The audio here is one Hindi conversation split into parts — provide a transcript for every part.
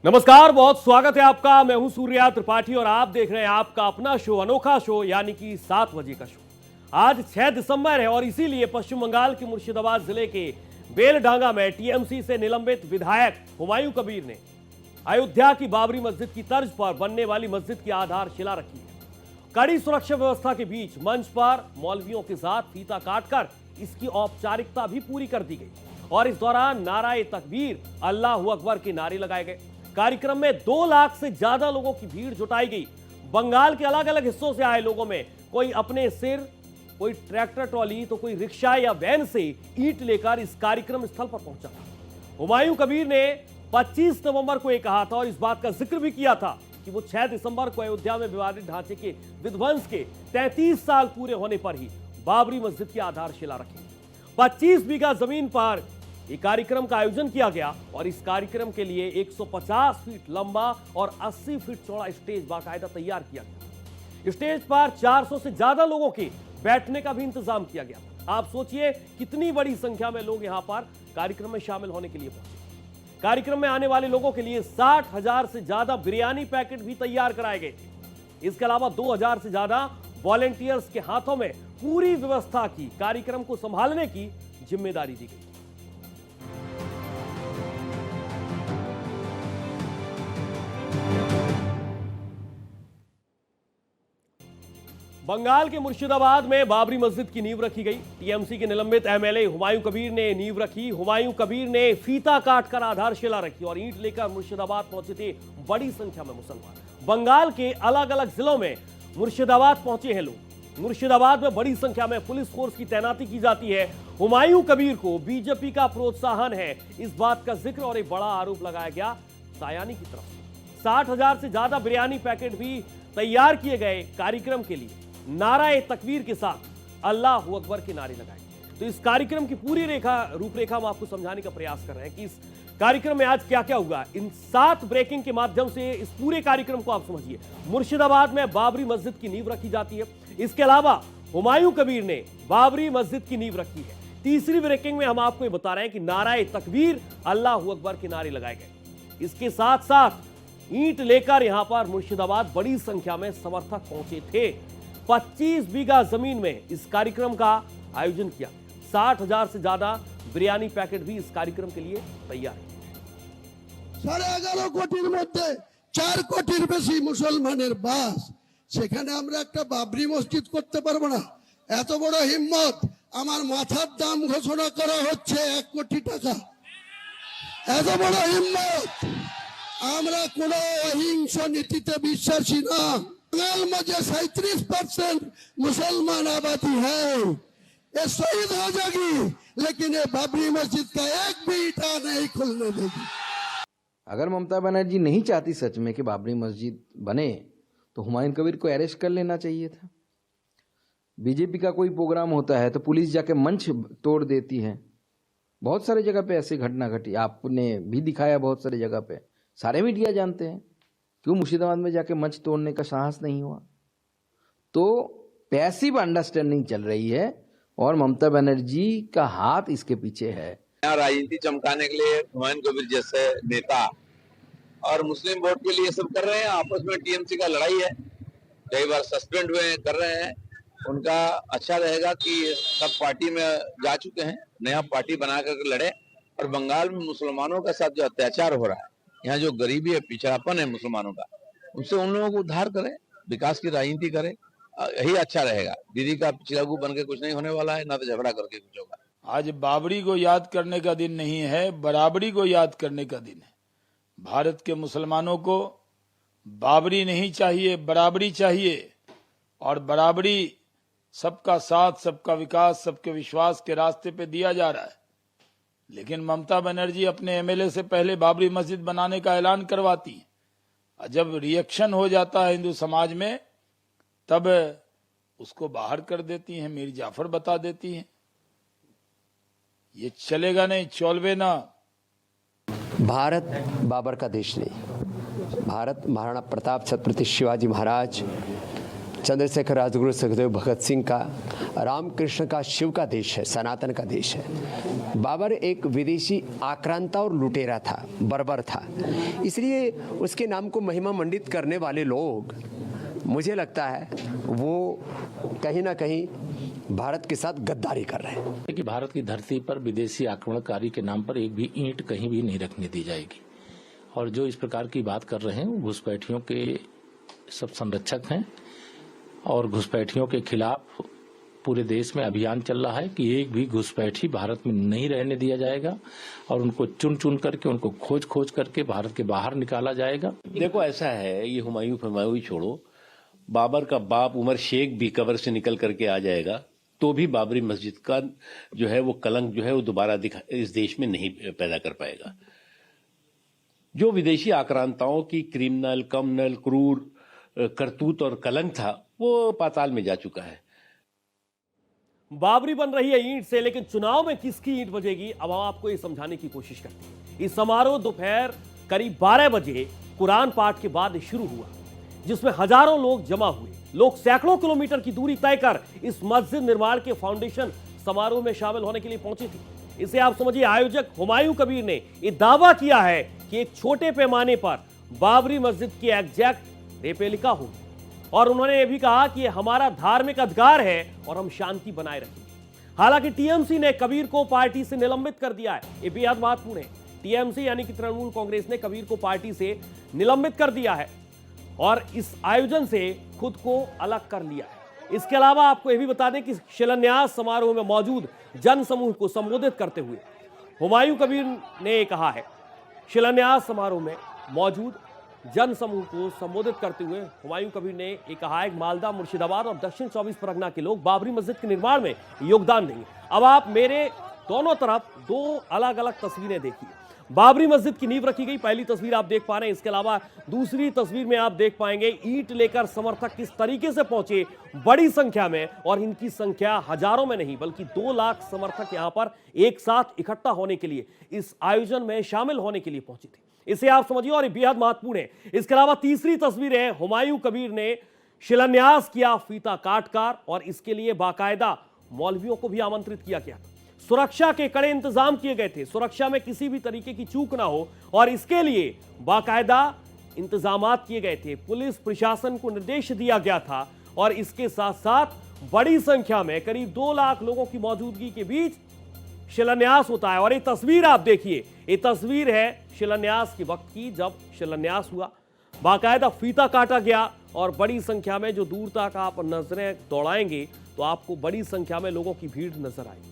नमस्कार, बहुत स्वागत है आपका। मैं हूं सूर्या त्रिपाठी और आप देख रहे हैं आपका अपना शो, अनोखा शो, यानी कि 7 बजे का शो। आज 6 दिसंबर है और इसीलिए पश्चिम बंगाल के मुर्शिदाबाद जिले के बेलडांगा में टीएमसी से निलंबित विधायक हुमायूं कबीर ने अयोध्या की बाबरी मस्जिद की तर्ज पर बनने वाली मस्जिद की आधारशिला रखी है। कड़ी सुरक्षा व्यवस्था के बीच मंच पर मौलवियों के साथ फीता काटकर इसकी औपचारिकता भी पूरी कर दी गई और इस दौरान नाराए तकबीर, अल्लाहू अकबर के नारे लगाए गए। कार्यक्रम में 2 लाख से ज्यादा लोगों की भीड़ जुटाई गई। बंगाल के अलग अलग हिस्सों से आए लोगों में कोई अपने सिर, कोई ट्रैक्टर ट्रॉली तो कोई रिक्शा या वैन से ईंट लेकर इस कार्यक्रम स्थल पर पहुंचा। हुमायूं कबीर ने 25 नवंबर को यह कहा था और इस बात का जिक्र भी किया था कि वो 6 दिसंबर को अयोध्या में विवादित ढांचे के विध्वंस के 33 साल पूरे होने पर ही बाबरी मस्जिद की आधारशिला रखेंगे। 25 बीघा जमीन पर ये कार्यक्रम का आयोजन किया गया और इस कार्यक्रम के लिए 150 फीट लंबा और 80 फीट चौड़ा स्टेज बाकायदा तैयार किया गया। स्टेज पर 400 से ज्यादा लोगों के बैठने का भी इंतजाम किया गया। आप सोचिए कितनी बड़ी संख्या में लोग यहां पर कार्यक्रम में शामिल होने के लिए पहुंचे। कार्यक्रम में आने वाले लोगों के लिए 60,000 से ज्यादा बिरयानी पैकेट भी तैयार कराए गए थे। इसके अलावा 2,000 से ज्यादा वॉलेंटियर्स के हाथों में पूरी व्यवस्था की, कार्यक्रम को संभालने की जिम्मेदारी दी गई। बंगाल के मुर्शिदाबाद में बाबरी मस्जिद की नींव रखी गई। टीएमसी के निलंबित एमएलए हुमायूं कबीर ने नींव रखी। हुमायूं कबीर ने फीता काटकर आधारशिला रखी और ईंट लेकर मुर्शिदाबाद पहुंचे थे बड़ी संख्या में मुसलमान। बंगाल के अलग अलग जिलों में मुर्शिदाबाद पहुंचे हैं लोग। मुर्शिदाबाद में बड़ी संख्या में पुलिस फोर्स की तैनाती की जाती है। हुमायूं कबीर को बीजेपी का प्रोत्साहन है, इस बात का जिक्र और एक बड़ा आरोप लगाया गया सायानी की तरफ। 60,000 से ज्यादा बिरयानी पैकेट भी तैयार किए गए कार्यक्रम के लिए। नाराए तकबीर के साथ अल्लाहू अकबर के नारे लगाए। तो इस कार्यक्रम की पूरी रूपरेखा हम आपको समझाने का प्रयास कर रहे हैं कि इस कार्यक्रम में आज क्या क्या हुआ। इन 7 ब्रेकिंग के माध्यम से इस पूरे कार्यक्रम को आप समझिए। मुर्शिदाबाद में बाबरी मस्जिद की नींव रखी जाती है। इसके अलावा हुमायूं कबीर ने बाबरी मस्जिद की नींव रखी है। तीसरी ब्रेकिंग में हम आपको ये बता रहे हैं कि नाराए तकबीर, अल्लाहू अकबर के नारे लगाए गए। इसके साथ साथ ईंट लेकर यहां पर मुर्शिदाबाद बड़ी संख्या में समर्थक पहुंचे थे। 25 बीघा जमीन में इस कार्यक्रम का आयोजन किया। 60,000 से ज्यादा बिरयानी पैकेट भी इस कार्यक्रम के लिए तैयार है। 11.5 কোটির মধ্যে 4 কোটির বেশি মুসলমানের বাস, সেখানে আমরা একটা বাবরি মসজিদ করতে পারবো না? এত বড় হিম্মত! আমার মাথার দাম ঘোষণা করা হচ্ছে 1 কোটি টাকা। এত বড় হিম্মত! আমরা কোনো অহিংস নীতিতে বিশ্বাসী না। बंगाल में जो 37% मुसलमान आबादी है, ये शहीद हो जाएगी, लेकिन ये बाबरी मस्जिद का एक भी ईंटा नहीं खुलने देगी। अगर ममता बनर्जी नहीं चाहती सच में कि बाबरी मस्जिद बने तो हुमायूं कबीर को अरेस्ट कर लेना चाहिए था। बीजेपी का कोई प्रोग्राम होता है तो पुलिस जाके मंच तोड़ देती है। बहुत सारे जगह पे ऐसी घटना घटी, आपने भी दिखाया बहुत सारी जगह पे, सारे मीडिया जानते हैं। क्यों मुर्शिदाबाद में जाके मंच तोड़ने का साहस नहीं हुआ? तो पैसिव अंडरस्टैंडिंग चल रही है और ममता बनर्जी का हाथ इसके पीछे है। राजनीति चमकाने के लिए हुमायूं कबीर जैसे नेता और मुस्लिम वोट के लिए सब कर रहे हैं। आपस में टीएमसी का लड़ाई है, कई बार सस्पेंड हुए कर रहे हैं। उनका अच्छा रहेगा कि सब पार्टी में जा चुके हैं, नया पार्टी बना कर लड़े और बंगाल में मुसलमानों के साथ जो अत्याचार हो रहा है, यहाँ जो गरीबी है, पिछड़ापन है मुसलमानों का, उनसे उन लोगों को उद्धार करें, विकास की राजनीति करें, यही अच्छा रहेगा। दीदी का पिछड़ागु बन के कुछ नहीं होने वाला है, ना तो झगड़ा करके कुछ होगा। आज बाबरी को याद करने का दिन नहीं है, बराबरी को याद करने का दिन है। भारत के मुसलमानों को बाबरी नहीं चाहिए, बराबरी चाहिए। और बराबरी सबका साथ, सबका विकास, सबके विश्वास के रास्ते पे दिया जा रहा है। लेकिन ममता बनर्जी अपने एमएलए से पहले बाबरी मस्जिद बनाने का ऐलान करवाती है। जब रिएक्शन हो जाता है हिंदू समाज में, तब उसको बाहर कर देती हैं, मीर जाफर बता देती हैं। ये चलेगा नहीं, चौलवे ना। भारत बाबर का देश नहीं, भारत महाराणा प्रताप, छत्रपति शिवाजी महाराज चंद्रशेखर राजगुरु सुखदेव भगत सिंह का, रामकृष्ण का, शिव का देश है, सनातन का देश है। बाबर एक विदेशी आक्रांता और लुटेरा था, बर्बर था, इसलिए उसके नाम को महिमा मंडित करने वाले लोग, मुझे लगता है वो कहीं ना कहीं भारत के साथ गद्दारी कर रहे हैं। कि भारत की धरती पर विदेशी आक्रमणकारी के नाम पर एक भी ईंट कहीं भी नहीं रखने दी जाएगी। और जो इस प्रकार की बात कर रहे हैं वो घुसपैठियों के सब संरक्षक हैं और घुसपैठियों के खिलाफ पूरे देश में अभियान चल रहा है कि एक भी घुसपैठी भारत में नहीं रहने दिया जाएगा और उनको चुन चुन करके, उनको खोज खोज करके भारत के बाहर निकाला जाएगा। देखो ऐसा है, ये हुमायूं छोड़ो, बाबर का बाप उमर शेख भी कब्र से निकल करके आ जाएगा तो भी बाबरी मस्जिद का जो है वो कलंक जो है वो दोबारा इस देश में नहीं पैदा कर पाएगा। जो विदेशी आक्रांताओं की क्रिमिनल, कम्युनल, क्रूर करतूत और कलंक था वो पाताल में जा चुका है। बाबरी बन रही है ईंट से, लेकिन चुनाव में किसकी ईंट बजेगी अब हम आपको ये समझाने की कोशिश करते हैं। इस समारोह दोपहर करीब 12 बजे कुरान पाठ के बाद शुरू हुआ, जिसमें हजारों लोग जमा हुए। लोग सैकड़ों किलोमीटर की दूरी तय कर इस मस्जिद निर्माण के फाउंडेशन समारोह में शामिल होने के लिए पहुंचे थे। इसे आप समझिए, आयोजक हुमायूं कबीर ने यह दावा किया है कि एक छोटे पैमाने पर बाबरी मस्जिद की एग्जैक्ट रेप्लिका होगी और उन्होंने यह भी कहा कि यह हमारा धार्मिक अधिकार है और हम शांति बनाए रखेंगे। हालांकि टीएमसी ने कबीर को पार्टी से निलंबित कर दिया है। यह बेहद महत्वपूर्ण है। टीएमसी यानी कि तृणमूल कांग्रेस ने कबीर को पार्टी से निलंबित कर दिया है और इस आयोजन से खुद को अलग कर लिया है। इसके अलावा आपको यह भी बता दें कि शिलान्यास समारोह में मौजूद जन समूह को संबोधित करते हुए हुमायूं कबीर ने कहा है, शिलान्यास समारोह में मौजूद जन समूह को संबोधित करते हुए हुमायूं कबीर ने यह कहा है कि मालदा, मुर्शिदाबाद और दक्षिण 24 परगना के लोग बाबरी मस्जिद के निर्माण में योगदान देंगे। अब आप मेरे दोनों तरफ दो अलग अलग तस्वीरें देखिए। बाबरी मस्जिद की नींव रखी गई, पहली तस्वीर आप देख पा रहे हैं। इसके अलावा दूसरी तस्वीर में आप देख पाएंगे ईंट लेकर समर्थक किस तरीके से पहुंचे बड़ी संख्या में, और इनकी संख्या हजारों में नहीं बल्कि 2 लाख समर्थक यहां पर एक साथ इकट्ठा होने के लिए, इस आयोजन में शामिल होने के लिए पहुंचे थे। इसे आप समझिए और ये बेहद महत्वपूर्ण है। इसके अलावा तीसरी तस्वीर है, हुमायूं कबीर ने शिलान्यास किया फीता काटकर और इसके लिए बाकायदा मौलवियों को भी आमंत्रित किया गया। सुरक्षा के कड़े इंतजाम किए गए थे, सुरक्षा में किसी भी तरीके की चूक ना हो और इसके लिए बाकायदा इंतजामात किए गए थे। पुलिस प्रशासन को निर्देश दिया गया था और इसके साथ साथ बड़ी संख्या में करीब 2 लाख लोगों की मौजूदगी के बीच शिलान्यास होता है। और ये तस्वीर आप देखिए, ये तस्वीर है शिलान्यास के वक्त की, जब शिलान्यास हुआ, बाकायदा फीता काटा गया और बड़ी संख्या में, जो दूर तक आप नजरें दौड़ाएंगे तो आपको बड़ी संख्या में लोगों की भीड़ नजर आएगी।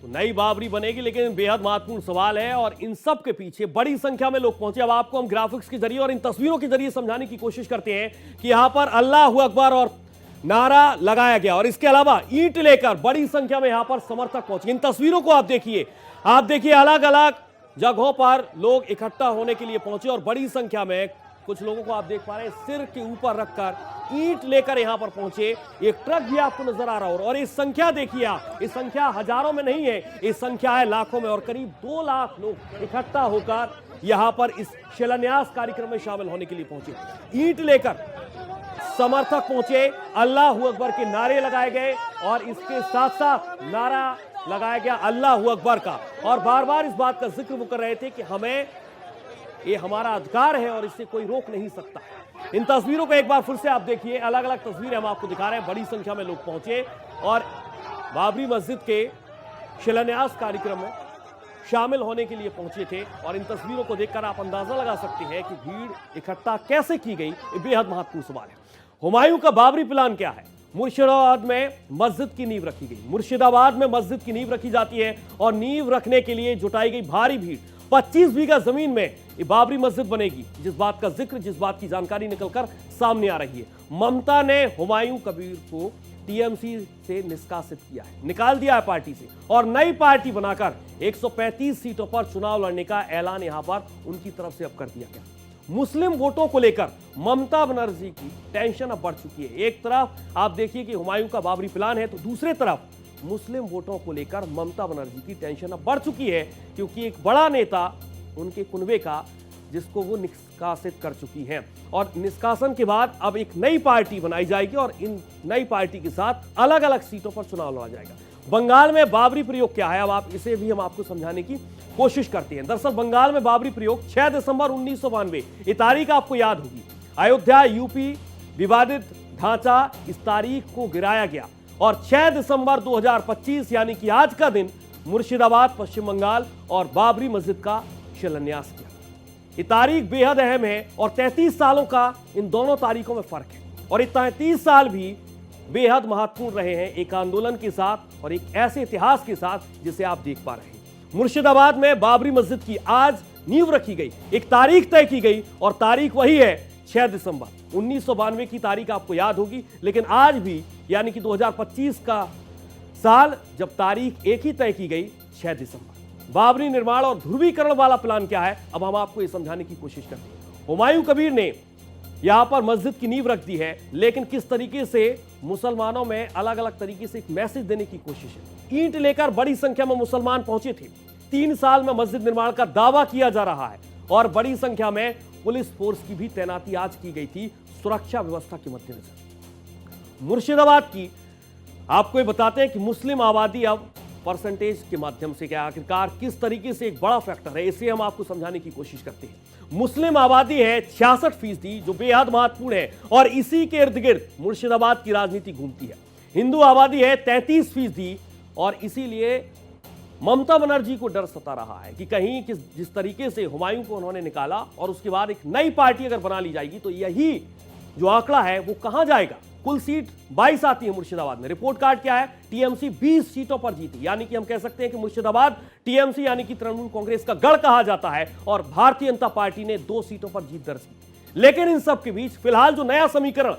तो नई बाबरी बनेगी, लेकिन बेहद महत्वपूर्ण सवाल है और इन सब के पीछे बड़ी संख्या में लोग पहुंचे। अब आपको हम ग्राफिक्स के जरिए और इन तस्वीरों के जरिए समझाने की कोशिश करते हैं कि यहां पर अल्लाहू अकबर और नारा लगाया गया और इसके अलावा ईंट लेकर बड़ी संख्या में यहां पर समर्थक पहुंचे। इन तस्वीरों को आप देखिए अलग अलग जगहों पर लोग इकट्ठा होने के लिए पहुंचे और बड़ी संख्या में कुछ लोगों को आप देख पा रहे हैं सिर के ऊपर रखकर ईंट लेकर यहां पर पहुंचे। एक ट्रक भी आपको नजर आ रहा हो और इस संख्या देखिए आप, इस संख्या हजारों में नहीं है, इस संख्या है लाखों में और करीब 2 लाख लोग इकट्ठा होकर यहां पर इस शिलान्यास कार्यक्रम में शामिल होने के लिए पहुंचे। ईंट लेकर समर्थक पहुंचे, अल्लाहू अकबर के नारे लगाए गए और इसके साथ साथ नारा लगाया गया अल्लाहू अकबर का और बार बार इस बात का जिक्र वो कर रहे थे कि हमें ये हमारा अधिकार है और इससे कोई रोक नहीं सकता। इन तस्वीरों को एक बार फिर से आप देखिए, अलग अलग तस्वीरें हम आपको दिखा रहे हैं। बड़ी संख्या में लोग पहुंचे और बाबरी मस्जिद के शिलान्यास कार्यक्रम में शामिल होने के लिए पहुंचे थे और इन तस्वीरों को देखकर आप अंदाजा लगा सकते हैं कि भीड़ इकट्ठा कैसे की गई। ये बेहद महत्वपूर्ण सवाल है। हुमायूं का बाबरी प्लान क्या है? मुर्शिदाबाद में मस्जिद की नींव रखी गई। मुर्शिदाबाद में मस्जिद की नींव रखी जाती है और नींव रखने के लिए जुटाई गई भारी भीड़। 25 बीघा जमीन में ये बाबरी मस्जिद बनेगी, जिस बात का जिक्र, जिस बात की जानकारी निकलकर सामने आ रही है। ममता ने हुमायूं कबीर को टीएमसी से निष्कासित किया है, निकाल दिया है पार्टी से और नई पार्टी बनाकर 135 सीटों पर चुनाव लड़ने का ऐलान यहां पर उनकी तरफ से अब कर दिया गया। मुस्लिम वोटों को लेकर ममता बनर्जी की टेंशन अब बढ़ चुकी है। एक तरफ आप देखिए कि हुमायूं का बाबरी प्लान है तो दूसरे तरफ मुस्लिम वोटों को लेकर ममता बनर्जी की टेंशन अब बढ़ चुकी है, क्योंकि एक बड़ा नेता उनके कुनबे का जिसको वो निष्कासित कर चुकी हैं। और निष्कासन के बाद अब एक नई पार्टी बनाई जाएगी और इन नई पार्टी के साथ अलग अलग सीटों पर चुनाव लड़ा जाएगा। बंगाल में बाबरी प्रयोग क्या है, अब आप इसे भी हम आपको समझाने की कोशिश करते हैं। दरअसल बंगाल में बाबरी प्रयोग 6 दिसंबर 1992, ये तारीख आपको याद होगी। अयोध्या यूपी विवादित ढांचा, इस तारीख को गिराया गया और 6 दिसंबर 2025 यानी कि आज का दिन मुर्शिदाबाद पश्चिम बंगाल और बाबरी मस्जिद का शिलान्यास किया। ये तारीख बेहद अहम है और 33 सालों का इन दोनों तारीखों में फर्क है और ये 33 साल भी बेहद महत्वपूर्ण रहे हैं एक आंदोलन के साथ और एक ऐसे इतिहास के साथ जिसे आप देख पा रहे हैं। मुर्शिदाबाद में बाबरी मस्जिद की आज नींव रखी गई, एक तारीख तय की गई और तारीख वही है 6 दिसंबर 1992 की तारीख आपको याद होगी। लेकिन आज भी यानी कि 2025 का साल जब तारीख एक ही तय की गई 6 दिसंबर। बाबरी निर्माण और ध्रुवीकरण वाला प्लान क्या है, अब हम आपको यह समझाने की कोशिश करते हैं। हुमायूं कबीर ने यहां पर मस्जिद की नींव रख दी है, लेकिन किस तरीके से मुसलमानों में अलग अलग तरीके से एक मैसेज देने की कोशिश है। ईंट लेकर बड़ी संख्या में मुसलमान पहुंचे थे। 3 साल में मस्जिद निर्माण का दावा किया जा रहा है और बड़ी संख्या में पुलिस फोर्स की भी तैनाती आज की गई थी सुरक्षा व्यवस्था के मद्देनजर। मुर्शिदाबाद की आपको ये बताते हैं कि मुस्लिम आबादी अब परसेंटेज के माध्यम से क्या आखिरकार किस तरीके से एक बड़ा फैक्टर है, इसे हम आपको समझाने की कोशिश करते हैं। मुस्लिम आबादी है 66%, जो बेहद महत्वपूर्ण है और इसी के इर्द गिर्द मुर्शिदाबाद की राजनीति घूमती है। हिंदू आबादी है 33% और इसीलिए ममता बनर्जी को डर सता रहा है कि कहीं जिस तरीके से हुमायूं को उन्होंने निकाला और उसके बाद एक नई पार्टी अगर बना ली जाएगी तो यही जो आंकड़ा है वो कहां जाएगा। कुल सीट 22 आती है मुर्शिदाबाद में। रिपोर्ट कार्ड क्या है, टीएमसी 20 सीटों पर जीती, यानी कि हम कह सकते हैं कि मुर्शिदाबाद टीएमसी यानी कि तृणमूल कांग्रेस का गढ़ कहा जाता है और भारतीय जनता पार्टी ने 2 सीटों पर जीत दर्ज की। लेकिन इन सब के बीच फिलहाल जो नया समीकरण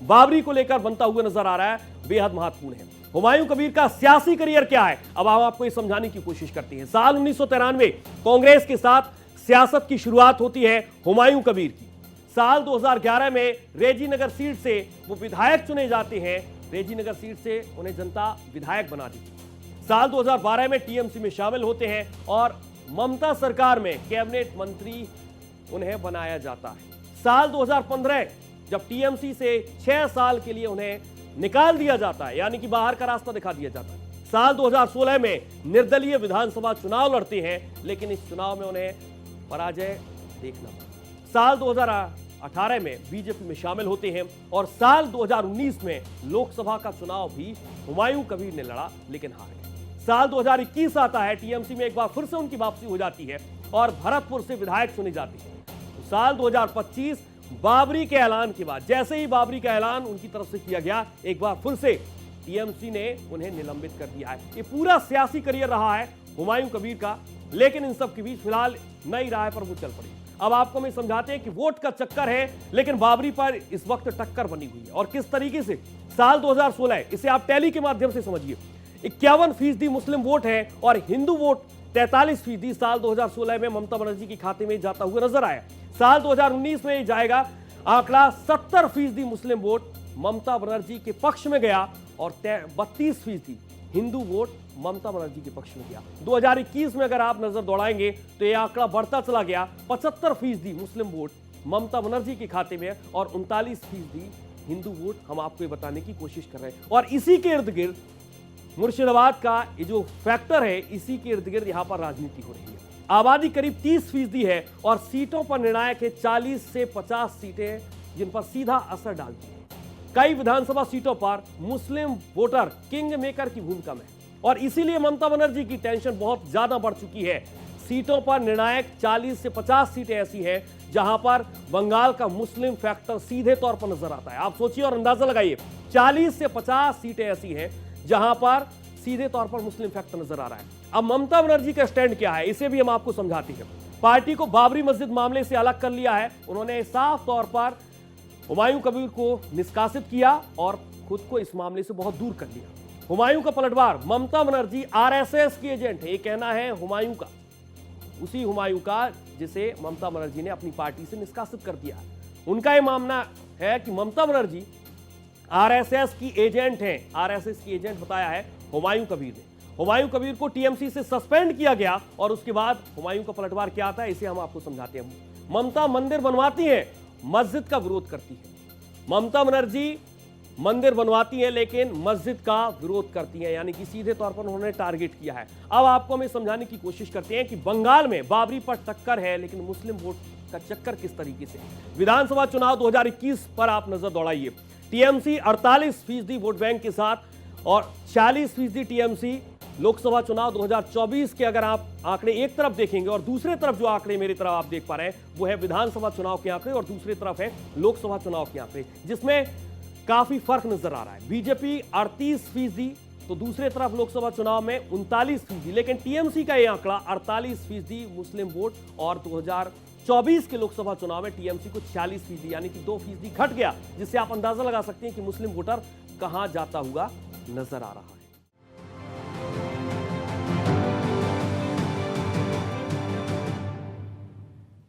बाबरी को लेकर बनता हुआ नजर आ रहा है बेहद महत्वपूर्ण है। हुमायूं कबीर का सियासी करियर क्या है, अब हम आपको ये समझाने की कोशिश करते हैं। साल 1993 कांग्रेस के साथ सियासत की शुरुआत होती है हुमायूं कबीर की। साल 2011 में रेजीनगर सीट से वो विधायक चुने जाते हैं। रेजीनगर सीट से उन्हें जनता विधायक बना दी। साल 2012 में टीएमसी में शामिल होते हैं और ममता सरकार में कैबिनेट मंत्री उन्हें बनाया जाता है। साल 2015 जब टीएमसी से 6 साल के लिए उन्हें निकाल दिया जाता है, यानी कि बाहर का रास्ता दिखा दिया जाता है। साल 2016 में निर्दलीय विधानसभा चुनाव लड़ते हैं, लेकिन इस चुनाव में उन्हें पराजय देखना पड़ा। साल 2018 में बीजेपी में शामिल होते हैं और साल 2019 में लोकसभा का चुनाव भी हुमायूं कबीर ने लड़ा, लेकिन हार गए। साल 2021 आता है, टीएमसी में एक बार फिर से उनकी वापसी हो जाती है और भरतपुर से विधायक चुने जाते हैं। तो साल 2025 बाबरी के ऐलान के बाद, जैसे ही बाबरी का ऐलान उनकी तरफ से किया गया, एक बार फिर से टीएमसी ने उन्हें निलंबित कर दिया है। ये पूरा सियासी करियर रहा है हुमायूं कबीर का, लेकिन इन सब के बीच फिलहाल नई राह पर वो चल पड़ी। अब आपको मैं समझाते हैं कि वोट का चक्कर है, लेकिन बाबरी पर इस वक्त टक्कर बनी हुई है और किस तरीके से। साल 2016, इसे आप टैली के माध्यम से समझिए, 51% मुस्लिम वोट है और हिंदू वोट 43% साल 2016 में ममता बनर्जी के खाते में जाता हुआ नजर आया। साल 2019 में जाएगा आंकड़ा 70% मुस्लिम वोट ममता बनर्जी के पक्ष में गया और 32% हिंदू वोट ममता बनर्जी के पक्ष में गया। 2021 में अगर आप नजर दौड़ाएंगे तो यह आंकड़ा बढ़ता चला गया, 75% मुस्लिम वोट ममता बनर्जी के खाते में और 39% हिंदू वोट हम आपको ये बताने की कोशिश कर रहे हैं। और इसी के इर्द गिर्द मुर्शिदाबाद का ये जो फैक्टर है, इसी के इर्द गिर्द यहां पर राजनीति हो रही है। आबादी करीब 30% है और सीटों पर निर्णायक है 40 से 50 सीटें जिन पर सीधा असर डालती है। कई विधानसभा सीटों पर मुस्लिम वोटर किंग मेकर की भूमिका में और इसीलिए ममता बनर्जी की टेंशन बहुत ज्यादा बढ़ चुकी है। सीटों पर निर्णायक 40 से 50 सीटें ऐसी हैं जहां पर बंगाल का मुस्लिम फैक्टर सीधे तौर पर नजर आता है। आप सोचिए और अंदाजा लगाइए, 40 से 50 सीटें ऐसी हैं जहां पर सीधे तौर पर मुस्लिम फैक्टर नजर आ रहा है। अब ममता बनर्जी का स्टैंड क्या है, इसे भी हम आपको समझाते हैं। पार्टी को बाबरी मस्जिद मामले से अलग कर लिया है। उन्होंने साफ तौर पर हुमायूं कबीर को निष्कासित किया और खुद को इस मामले से बहुत दूर कर लिया। हुमायूं का पलटवार, ममता बनर्जी आरएसएस की एजेंट है, ये कहना है हुमायूं का, उसी हुमायूं का जिसे ममता बनर्जी ने अपनी पार्टी से निष्कासित कर दिया। उनका यह मानना है कि ममता बनर्जी आरएसएस की एजेंट हैं। आरएसएस की एजेंट बताया है हुमायूं कबीर ने। हुमायूं कबीर को टीएमसी से सस्पेंड किया गया और उसके बाद हुमायूं का पलटवार क्या आता है, इसे हम आपको समझाते हैं। ममता मंदिर बनवाती है, मस्जिद का विरोध करती है। ममता बनर्जी मंदिर बनवाती है लेकिन मस्जिद का विरोध करती है, यानी कि सीधे तौर पर उन्होंने टारगेट किया है। अब आपको हमें समझाने की कोशिश करते हैं कि बंगाल में बाबरी पर टक्कर है लेकिन मुस्लिम वोट का चक्कर किस तरीके से। विधानसभा चुनाव 2021 पर आप नजर दौड़ाइए। टीएमसी 48% वोट बैंक के साथ और 40% टीएमसी। लोकसभा चुनाव 2024 के अगर आप आंकड़े एक तरफ देखेंगे और दूसरे तरफ जो आंकड़े मेरी तरफ आप देख पा रहे हैं वो है विधानसभा चुनाव के आंकड़े और दूसरी तरफ है लोकसभा चुनाव के आंकड़े, जिसमें काफी फर्क नजर आ रहा है। बीजेपी 38%, तो दूसरे तरफ लोकसभा चुनाव में 39%, लेकिन टीएमसी का यह आंकड़ा 48% मुस्लिम वोट और 2024 के लोकसभा चुनाव में टीएमसी को 46%, यानी कि 2% घट गया, जिससे आप अंदाजा लगा सकते हैं कि मुस्लिम वोटर कहां जाता हुआ नजर आ रहा है।